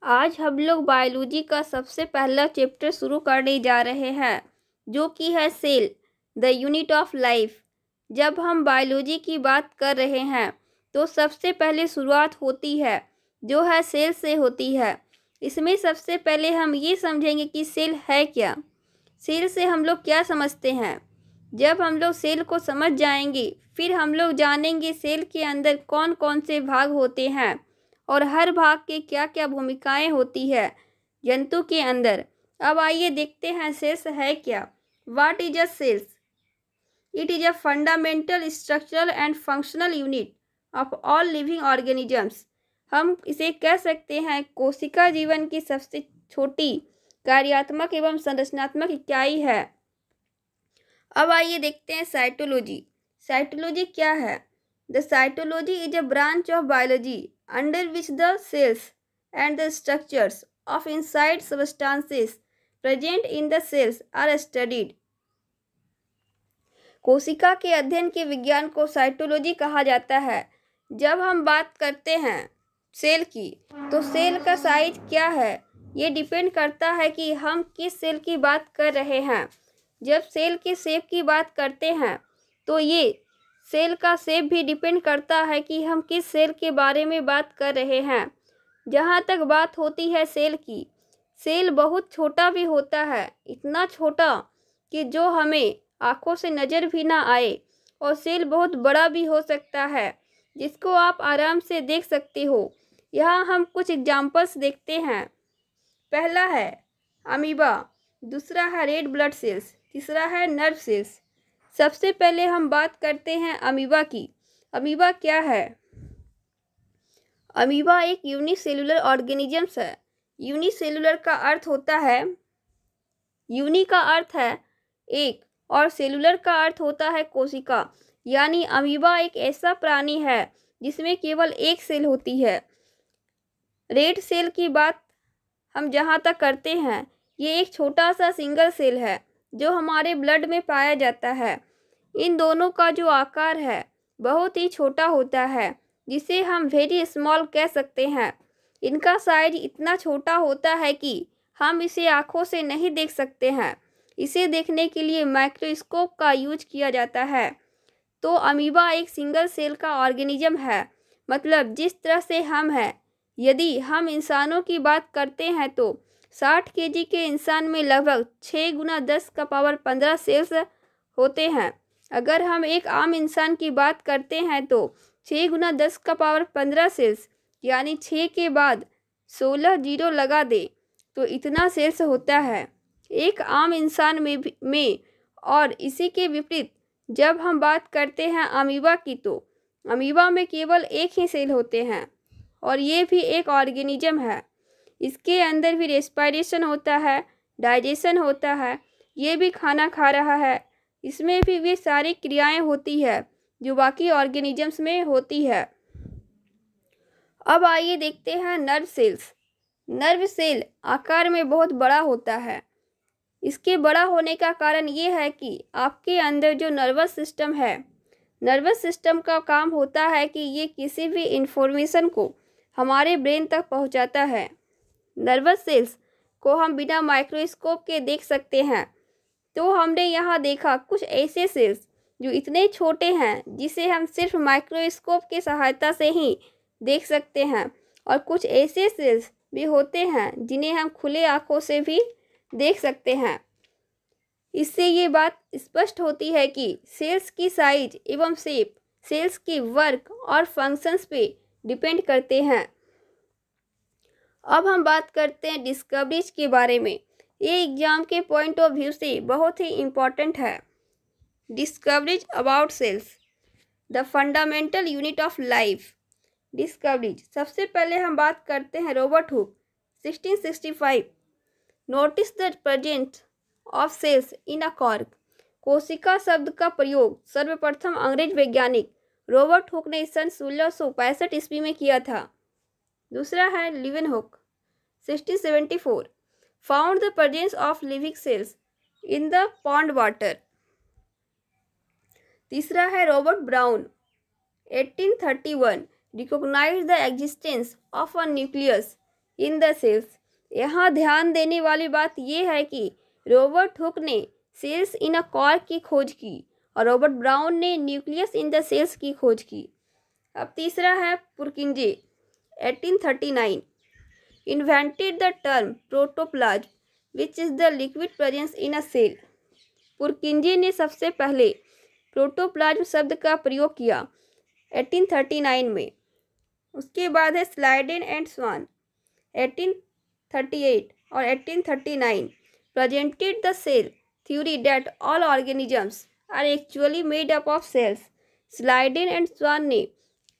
आज हम लोग बायोलॉजी का सबसे पहला चैप्टर शुरू करने जा रहे हैं, जो कि है cell, the unit of life. जब हम बायोलॉजी की बात कर रहे हैं तो सबसे पहले शुरुआत होती है जो है सेल से होती है। इसमें सबसे पहले हम ये समझेंगे कि सेल है क्या। सेल से हम लोग क्या समझते हैं। जब हम लोग सेल को समझ जाएंगे फिर हम लोग जानेंगे सेल के अंदर कौन कौन से भाग होते हैं और हर भाग के क्या क्या भूमिकाएं होती है जंतु के अंदर। अब आइए देखते हैं सेल्स है क्या। What is a cells? It is a fundamental structural and functional unit of all living organisms. हम इसे कह सकते हैं कोशिका जीवन की सबसे छोटी कार्यात्मक एवं संरचनात्मक इकाई है। अब आइए देखते हैं साइटोलॉजी। साइटोलॉजी क्या है? The cytology is a branch of biology under which the cells and the structures of inside substances present in the cells are studied। कोशिका के अध्ययन के विज्ञान को साइटोलॉजी कहा जाता है। जब हम बात करते हैं सेल की तो सेल का साइज क्या है ये डिपेंड करता है कि हम किस सेल की बात कर रहे हैं। जब सेल के शेप की बात करते हैं तो ये सेल का शेप भी डिपेंड करता है कि हम किस सेल के बारे में बात कर रहे हैं। जहाँ तक बात होती है सेल की, सेल बहुत छोटा भी होता है, इतना छोटा कि जो हमें आँखों से नज़र भी ना आए, और सेल बहुत बड़ा भी हो सकता है जिसको आप आराम से देख सकते हो। यहाँ हम कुछ एग्जाम्पल्स देखते हैं। पहला है अमीबा, दूसरा है रेड ब्लड सेल्स, तीसरा है नर्व सेल्स। सबसे पहले हम बात करते हैं अमीबा की। अमीबा क्या है? अमीबा एक यूनिसेलुलर ऑर्गेनिजम्स है। यूनिसेलुलर का अर्थ होता है, यूनि का अर्थ है एक और सेलुलर का अर्थ होता है कोशिका। यानी अमीबा एक ऐसा प्राणी है जिसमें केवल एक सेल होती है। रेड सेल की बात हम जहाँ तक करते हैं, ये एक छोटा सा सिंगल सेल है जो हमारे ब्लड में पाया जाता है। इन दोनों का जो आकार है बहुत ही छोटा होता है जिसे हम वेरी स्मॉल कह सकते हैं। इनका साइज इतना छोटा होता है कि हम इसे आँखों से नहीं देख सकते हैं। इसे देखने के लिए माइक्रोस्कोप का यूज किया जाता है। तो अमीबा एक सिंगल सेल का ऑर्गेनिज्म है। मतलब जिस तरह से हम हैं, यदि हम इंसानों की बात करते हैं तो 60 केजी के इंसान में लगभग 6 गुना 10 का पावर 15 सेल्स होते हैं। अगर हम एक आम इंसान की बात करते हैं तो 6 गुना 10 का पावर 15 सेल्स यानी 6 के बाद 16 जीरो लगा दे तो इतना सेल्स होता है एक आम इंसान में। और इसी के विपरीत जब हम बात करते हैं अमीबा की तो अमीबा में केवल एक ही सेल होते हैं और ये भी एक ऑर्गेनिज्म है। इसके अंदर भी रेस्पिरेशन होता है, डाइजेशन होता है, ये भी खाना खा रहा है। इसमें भी वे सारी क्रियाएं होती है जो बाकी ऑर्गेनिजम्स में होती है। अब आइए देखते हैं नर्व सेल्स। नर्व सेल आकार में बहुत बड़ा होता है। इसके बड़ा होने का कारण ये है कि आपके अंदर जो नर्वस सिस्टम है, नर्वस सिस्टम का काम होता है कि ये किसी भी इंफॉर्मेशन को हमारे ब्रेन तक पहुंचाता है। नर्वस सेल्स को हम बिना माइक्रोस्कोप के देख सकते हैं। तो हमने यहाँ देखा कुछ ऐसे सेल्स जो इतने छोटे हैं जिसे हम सिर्फ माइक्रोस्कोप की सहायता से ही देख सकते हैं, और कुछ ऐसे सेल्स भी होते हैं जिन्हें हम खुले आँखों से भी देख सकते हैं। इससे ये बात स्पष्ट होती है कि सेल्स की साइज एवं शेप सेल्स की वर्क और फंक्शंस पे डिपेंड करते हैं। अब हम बात करते हैं डिस्कवरीज के बारे में। ये एग्जाम के पॉइंट ऑफ व्यू से बहुत ही इम्पॉर्टेंट है। Discoveries about cells, the fundamental unit of life. Discoveries सबसे पहले हम बात करते हैं Robert Hooke 1665 notice the presence of cells in a cork. कोशिका शब्द का प्रयोग सर्वप्रथम अंग्रेज वैज्ञानिक रॉबर्ट हुक ने सन 1665 ईस्वी में किया था। दूसरा है Leeuwenhoek 1674 found the presence of living cells in the pond water. तीसरा है Robert Brown 1831 recognise the existence of a nucleus in the cells. यहाँ ध्यान देने वाली बात यह है कि रॉबर्ट हुक ने सेल्स इन अ कॉर्क की खोज की और रॉबर्ट ब्राउन ने न्यूक्लियस इन द सेल्स की खोज की। अब तीसरा है Purkinje 1839 invented the term protoplasm which is the liquid presence in a cell. Purkinje ने सबसे पहले प्रोटोप्लाज्म शब्द का प्रयोग किया 1839 में। उसके बाद है स्लाइडेन एंड स्वान 1838 और 1839 presented the cell theory that all organisms are actually made up of cells। Schleiden and Schwann ने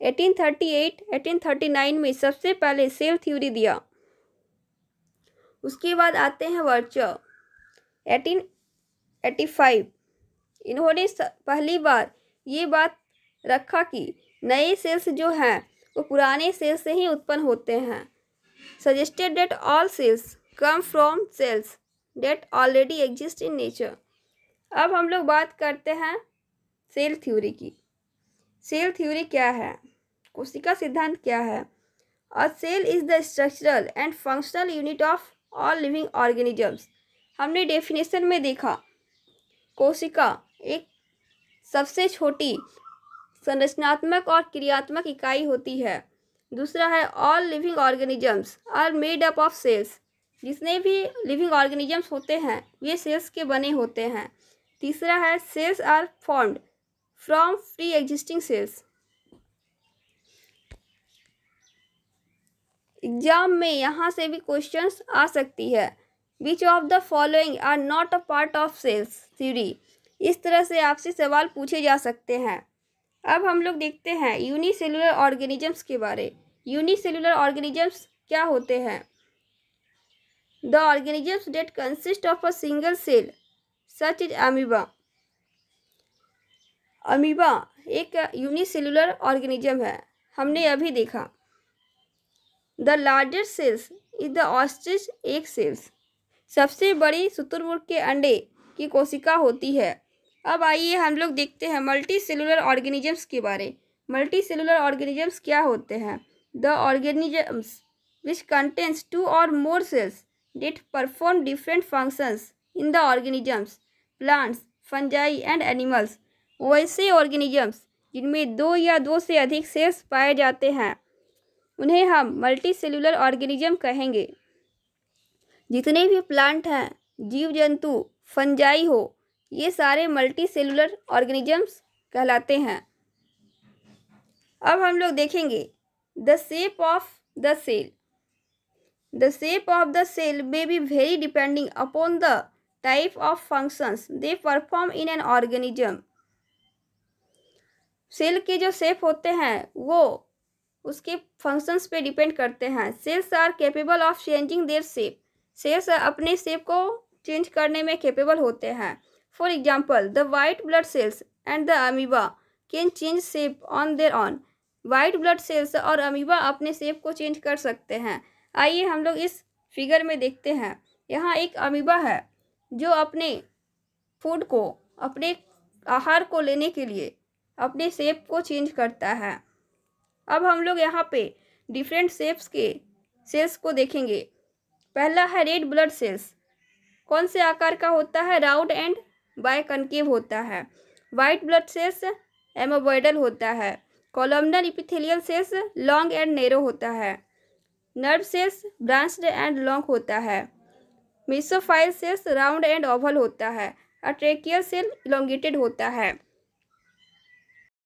1838-1839 में सबसे पहले सेल थ्योरी दिया। उसके बाद आते हैं वर्चर 1885। इन्होंने पहली बार ये बात रखा कि नए सेल्स जो हैं वो पुराने सेल्स से ही उत्पन्न होते हैं। Suggested that all cells come from cells that already exist in nature. अब हम लोग बात करते हैं सेल थ्योरी की। सेल थ्योरी क्या है? कोशिका सिद्धांत क्या है? A cell is the structural and functional unit of all living organisms. हमने डेफिनेशन में देखा कोशिका एक सबसे छोटी संरचनात्मक और क्रियात्मक इकाई होती है। दूसरा है all living organisms are made up of cells. जितने भी लिविंग ऑर्गेनिजम्स होते हैं ये सेल्स के बने होते हैं। तीसरा है cells are formed from pre existing cells. Exam में यहाँ से भी क्वेश्चंस आ सकती है which of the following are not a part of cells theory. इस तरह से आपसे सवाल पूछे जा सकते हैं। अब हम लोग देखते हैं यूनिसेलुलर ऑर्गेनिजम्स के बारे। यूनिसेलुलर ऑर्गेनिजम्स क्या होते हैं? The organisms that consist of a single cell such is amoeba. Amoeba एक यूनिसेलुलर ऑर्गेनिज्म है, हमने अभी देखा। The largest cells is the ostrich egg cells. सबसे बड़ी शुतुरमुर्ग के अंडे की कोशिका होती है। अब आइए हम लोग देखते हैं मल्टी सेलुलर ऑर्गेनिजम्स के बारे। मल्टी सेलुलर ऑर्गेनिजम्स क्या होते हैं? The organisms which contains two or more cells that perform different functions in the organisms plants fungi and animals. वैसे ऑर्गेनिजम्स जिनमें दो या दो से अधिक सेल्स पाए जाते हैं उन्हें हम मल्टी सेलुलर ऑर्गेनिज्म कहेंगे। जितने भी प्लांट हैं, जीव जंतु, फंजाई हो, ये सारे मल्टी सेलुलर ऑर्गेनिजम्स कहलाते हैं। अब हम लोग देखेंगे the shape of the cell. The shape of the cell may be vary depending upon the type of functions they perform in an organism। Cell के जो शेप होते हैं वो उसके फंक्शंस पे डिपेंड करते हैं। Cells are capable of changing their shape. Cells अपने शेप को चेंज करने में कैपेबल होते हैं। For example the white blood cells and the amoeba can change shape on their own. White blood cells और अमीबा अपने शेप को change कर सकते हैं। आइए हम लोग इस फिगर में देखते हैं। यहाँ एक अमीबा है जो अपने फूड को, अपने आहार को लेने के लिए अपने शेप को चेंज करता है। अब हम लोग यहाँ पे डिफरेंट शेप्स के सेल्स को देखेंगे। पहला है रेड ब्लड सेल्स। कौन से आकार का होता है? राउंड एंड बायकनकेव होता है। वाइट ब्लड सेल्स एमोबॉइडल होता है। Columnar epithelial cells long and narrow होता है। Nerve cells branched and long होता है। Mesophyll cells round and oval होता है। ट्रेकियल सेल इलोंगेटेड होता है।